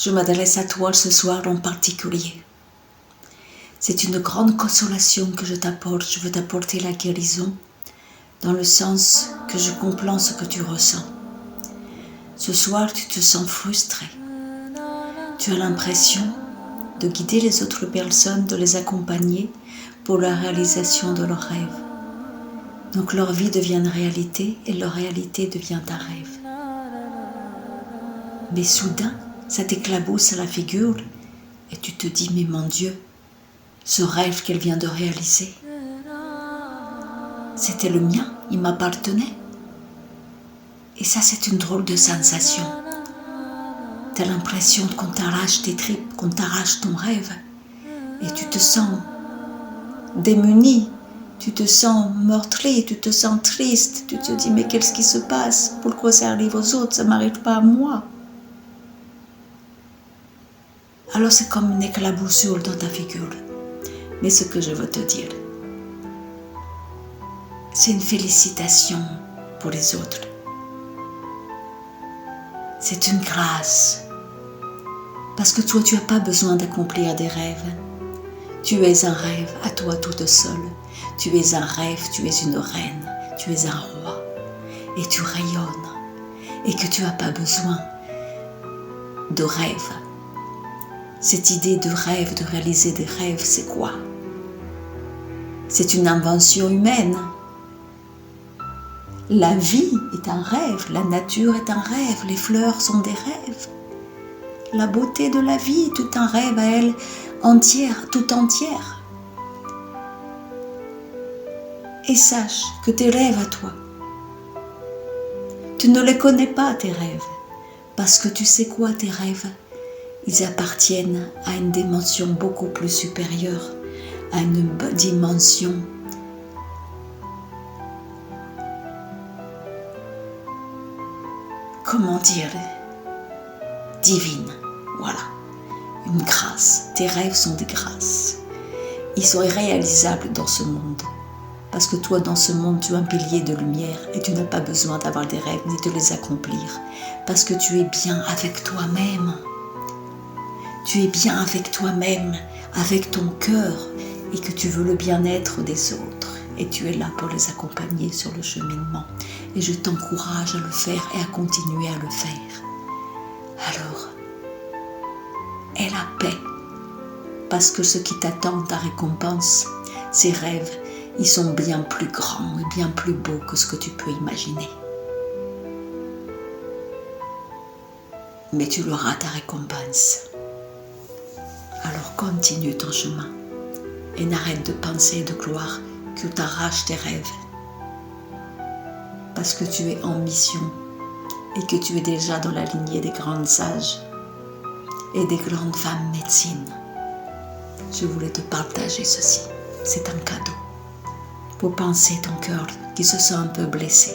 je m'adresse à toi ce soir en particulier. C'est une grande consolation que je t'apporte. Je veux t'apporter la guérison dans le sens que je comprends ce que tu ressens. Ce soir, tu te sens frustré. Tu as l'impression de guider les autres personnes, de les accompagner pour la réalisation de leurs rêves. Donc leur vie devient une réalité et leur réalité devient un rêve. Mais soudain, ça t'éclabousse à la figure et tu te dis, mais mon Dieu, ce rêve qu'elle vient de réaliser, c'était le mien, il m'appartenait. Et ça, c'est une drôle de sensation. Tu as l'impression qu'on t'arrache tes tripes, qu'on t'arrache ton rêve. Et tu te sens démuni, tu te sens meurtri, tu te sens triste. Tu te dis, mais qu'est-ce qui se passe? Pourquoi ça arrive aux autres, ça ne m'arrive pas à moi? Alors c'est comme une éclaboussure dans ta figure. Mais ce que je veux te dire, c'est une félicitation pour les autres. C'est une grâce. Parce que toi, tu n'as pas besoin d'accomplir des rêves. Tu es un rêve à toi toute seule. Tu es un rêve, tu es une reine, tu es un roi. Et tu rayonnes. Et que tu n'as pas besoin de rêve. Cette idée de rêve, de réaliser des rêves, c'est quoi? C'est une invention humaine. La vie est un rêve, la nature est un rêve, les fleurs sont des rêves. La beauté de la vie est tout un rêve à elle, entière, tout entière. Et sache que tes rêves à toi, tu ne les connais pas tes rêves, parce que tu sais quoi tes rêves? Ils appartiennent à une dimension beaucoup plus supérieure, à une dimension comment dire, divine, voilà, une grâce. Tes rêves sont des grâces. Ils sont irréalisables dans ce monde, parce que toi, dans ce monde, tu es un pilier de lumière et tu n'as pas besoin d'avoir des rêves ni de les accomplir, parce que tu es bien avec toi-même. Tu es bien avec toi-même, avec ton cœur, et que tu veux le bien-être des autres. Et tu es là pour les accompagner sur le cheminement. Et je t'encourage à le faire et à continuer à le faire. Alors, aie la paix, parce que ce qui t'attend, ta récompense, ces rêves, ils sont bien plus grands et bien plus beaux que ce que tu peux imaginer. Mais tu auras ta récompense. Alors continue ton chemin et n'arrête de penser et de croire que tu arraches tes rêves. Parce que tu es en mission et que tu es déjà dans la lignée des grandes sages et des grandes femmes médecines. Je voulais te partager ceci. C'est un cadeau pour penser ton cœur qui se sent un peu blessé.